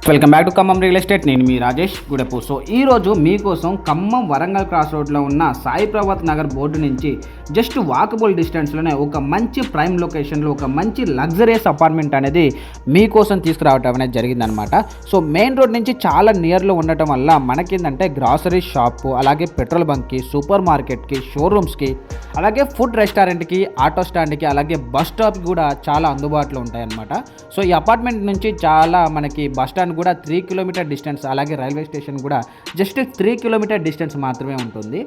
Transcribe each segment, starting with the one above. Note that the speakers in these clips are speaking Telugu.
Welcome back to Khammam real estate. నేను మీ రాజేష్ గుడెపు. సో ఈరోజు మీకోసం ఖమ్మం వరంగల్ క్రాస్ రోడ్లో ఉన్న సాయి ప్రభాత్ నగర్ బోర్డు నుంచి జస్ట్ వాకబుల్ డిస్టెన్స్లోనే ఒక మంచి ప్రైమ్ లొకేషన్లో ఒక మంచి లగ్జరియస్ అపార్ట్మెంట్ అనేది మీకోసం తీసుకురావటం అనేది జరిగిందనమాట. సో మెయిన్ రోడ్ నుంచి చాలా నియర్లో ఉండటం వల్ల మనకేంటంటే గ్రాసరీ షాపు, అలాగే పెట్రోల్ బంక్కి, సూపర్ మార్కెట్కి, షోరూమ్స్కి, అలాగే ఫుడ్ రెస్టారెంట్కి, ఆటో స్టాండ్కి, అలాగే బస్ స్టాప్కి కూడా చాలా అందుబాటులో ఉంటాయన్నమాట. సో ఈ అపార్ట్మెంట్ నుంచి చాలా మనకి బస్ స్టాండ్ కూడా 3 కిలోమీటర్ డిస్టెన్స్, అలాగే రైల్వే స్టేషన్ కూడా జస్ట్ 3 కిలోమీటర్ డిస్టెన్స్ మాత్రమే ఉంటుంది.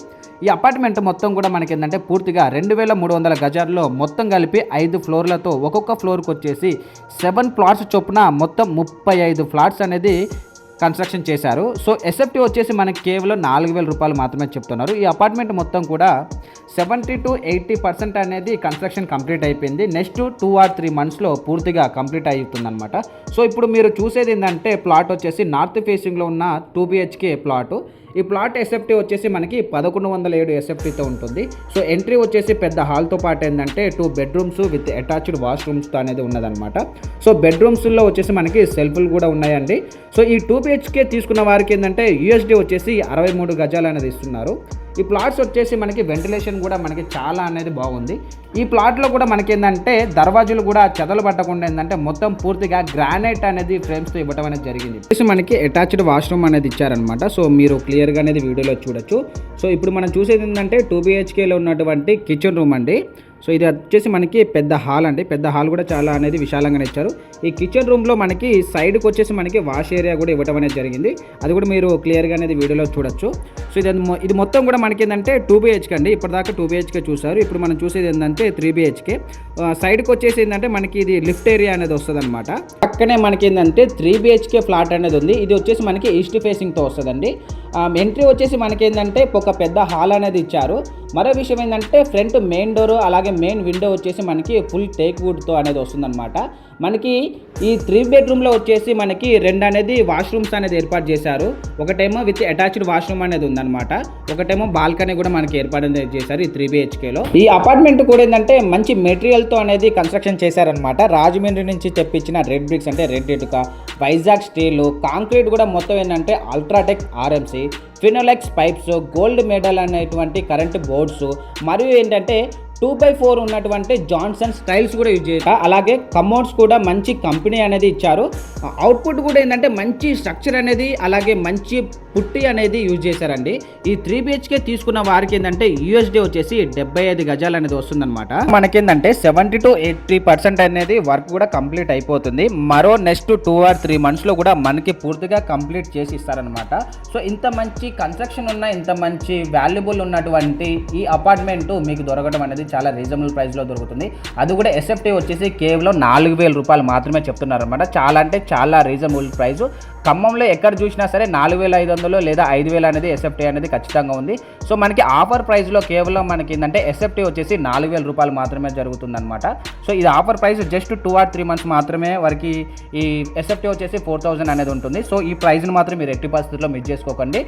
ఈ అపార్ట్మెంట్ మొత్తం కూడా మనకి ఏంటంటే పూర్తిగా 2300 గజాల్లో మొత్తం కలిపి 5 ఫ్లోర్లతో ఒక్కొక్క ఫ్లోర్కి వచ్చేసి 7 ప్లాట్స్ చొప్పున మొత్తం 35 ఫ్లాట్స్ అనేది కన్స్ట్రక్షన్ చేశారు. సో ఎస్ఎఫ్టీ వచ్చేసి మనకి కేవలం 4000 రూపాయలు మాత్రమే చెప్తున్నారు. ఈ అపార్ట్మెంట్ మొత్తం కూడా 70 to 80% అనేది కన్స్ట్రక్షన్ కంప్లీట్ అయిపోయింది. నెక్స్ట్ 2 or 3 మంత్స్లో పూర్తిగా కంప్లీట్ అవుతుందన్నమాట. సో ఇప్పుడు మీరు చూసేది ఏంటంటే ప్లాట్ వచ్చేసి నార్త్ ఫేసింగ్లో ఉన్న 2 BHK ప్లాటు. ఈ ప్లాట్ ఎస్ఎఫ్టీ వచ్చేసి మనకి 1107 ఎస్ఎఫ్టీతో ఉంటుంది. సో ఎంట్రీ వచ్చేసి పెద్ద హాల్తో పాటు ఏంటంటే 2 బెడ్రూమ్స్ విత్ అటాచ్డ్ వాష్రూమ్స్తో అనేది ఉన్నదన్నమాట. సో బెడ్రూమ్స్లో వచ్చేసి మనకి సెల్ఫ్లు కూడా ఉన్నాయండి. సో ఈ 2 BHK తీసుకున్న వారికి ఏంటంటే USD వచ్చేసి 63 గజాలు అనేది ఇస్తున్నారు. ఈ ప్లాట్స్ వచ్చేసి మనకి వెంటిలేషన్ కూడా మనకి చాలా అనేది బాగుంది. ఈ ప్లాట్లో కూడా మనకి ఏంటంటే దర్వాజులు కూడా చెదలు పట్టకుండా ఏంటంటే మొత్తం పూర్తిగా గ్రానైట్ అనేది ఫ్రేమ్స్తో ఇవ్వడం అనేది జరిగింది. మనకి అటాచ్డ్ వాష్రూమ్ అనేది ఇచ్చారనమాట. సో మీరు క్లియర్గా అనేది వీడియోలో చూడొచ్చు. సో ఇప్పుడు మనం చూసేది ఏంటంటే 2 BHKలో ఉన్నటువంటి కిచెన్ రూమ్ అండి. సో ఇది వచ్చేసి మనకి పెద్ద హాల్ అండి. పెద్ద హాల్ కూడా చాలా అనేది విశాలంగానే ఇచ్చారు. ఈ కిచెన్ రూమ్లో మనకి సైడ్కి వచ్చేసి మనకి వాష్ ఏరియా కూడా ఇవ్వడం అనేది జరిగింది. అది కూడా మీరు క్లియర్గా అనేది వీడియోలో చూడొచ్చు. సో ఇది మొత్తం కూడా మనకి ఏంటంటే 2 BHK అండి. ఇప్పటిదాకా 2 BHK చూసారు. ఇప్పుడు మనం చూసేది ఏంటంటే 3 BHK. సైడ్కి వచ్చేసి ఏంటంటే మనకి ఇది లిఫ్ట్ ఏరియా అనేది వస్తుంది అనమాట. పక్కనే మనకి ఏంటంటే 3 BHK ఫ్లాట్ అనేది ఉంది. ఇది వచ్చేసి మనకి ఈస్ట్ ఫేసింగ్తో వస్తుందండి. ఎంట్రీ వచ్చేసి మనకి ఏంటంటే ఒక పెద్ద హాల్ అనేది ఇచ్చారు. మరో విషయం ఏంటంటే ఫ్రంట్ మెయిన్ డోర్, అలాగే మెయిన్ విండో వచ్చేసి మనకి ఫుల్ టేక్ వుడ్తో అనేది వస్తుందన్నమాట. మనకి ఈ 3 బెడ్రూమ్లో వచ్చేసి మనకి 2 అనేది వాష్రూమ్స్ అనేది ఏర్పాటు చేశారు. ఒకటేమో విత్ అటాచ్డ్ వాష్రూమ్ అనేది ఉందన్నమాట. ఒకటేమో బాల్కనీ కూడా మనకి ఏర్పాటు అనేది చేశారు ఈ 3 BHKలో. ఈ అపార్ట్మెంట్ కూడా ఏంటంటే మంచి మెటీరియల్తో అనేది కన్స్ట్రక్షన్ చేశారనమాట. రాజమండ్రి నుంచి తెప్పించిన రెడ్ బ్రిక్స్ అంటే రెడ్ ఇటుక, వైజాగ్ స్టీల్, కాంక్రీట్ కూడా మొత్తం ఏంటంటే UltraTech RMC, Finolex pipes, gold medal అనేటువంటి కరెంట్ బోర్డ్స్, మరియు ఏంటంటే 2x4 ఉన్నటువంటి జాన్సన్ స్టైల్స్ కూడా యూజ్ చేశారు. అలాగే కమోడ్స్ కూడా మంచి కంపెనీ అనేది ఇచ్చారు. అవుట్పుట్ కూడా ఏంటంటే మంచి స్ట్రక్చర్ అనేది, అలాగే మంచి పుట్టి అనేది యూజ్ చేశారండి. ఈ 3 BHK తీసుకున్న వారికి ఏంటంటే USD వచ్చేసి 75 గజాలు అనేది వస్తుందన్నమాట. మనకేంటంటే 70 to 80% అనేది వర్క్ కూడా కంప్లీట్ అయిపోతుంది. మరో నెక్స్ట్ 2 or 3 మంత్స్లో కూడా మనకి పూర్తిగా కంప్లీట్ చేసి ఇస్తారనమాట. సో ఇంత మంచి కన్స్ట్రక్షన్ ఉన్న, ఇంత మంచి వాల్యుబుల్ ఉన్నటువంటి ఈ అపార్ట్మెంట్ మీకు దొరకడం అనేది చాలా రీజనబుల్ ప్రైస్లో దొరుకుతుంది. అది కూడా ఎస్ఎఫ్టీ వచ్చేసి కేవలం 4000 రూపాయలు మాత్రమే చెప్తున్నారు అనమాట. చాలా అంటే చాలా రీజనబుల్ ప్రైస్. ఖమ్మంలో ఎక్కడ చూసినా సరే 4500 లేదా 5000 అనేది ఎస్ఎఫ్టీ అనేది ఖచ్చితంగా ఉంది. సో మనకి ఆఫర్ ప్రైస్లో కేవలం మనకి ఏంటంటే ఎస్ఎఫ్టీ వచ్చేసి 4000 రూపాయలు మాత్రమే జరుగుతుందన్నమాట. సో ఇది offer price just 2 or 3 months మాత్రమే వరకు ఈ ఎస్ఎఫ్టీ వచ్చేసి 4000 అనేది ఉంటుంది. సో ఈ ప్రైస్ని మాత్రం మీరు ఎట్టి పరిస్థితుల్లో మిస్ చేసుకోకండి.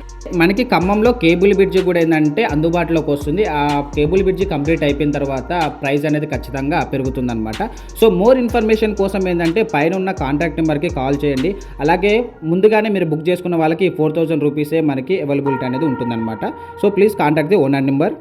మనకి ఖమ్మంలో కేబుల్ బ్రిడ్జ్ కూడా ఏంటంటే అందుబాటులోకి వస్తుంది. ఆ కేబుల్ బ్రిడ్జ్ కంప్లీట్ అయిపోయిన తర్వాత ప్రైస్ అనేది ఖచ్చితంగా పెరుగుతుందన్నమాట. సో మోర్ ఇన్ఫర్మేషన్ కోసం ఏంటంటే పైన ఉన్న కాంటాక్ట్ నెంబర్కి కాల్ చేయండి. అలాగే ముందుగానే మీరు బుక్ చేసుకున్న వాళ్ళకి 4000 రూపీసే మనకి అవైలబిలిటీ అనేది ఉంటుందన్నమాట. So please contact the owner number.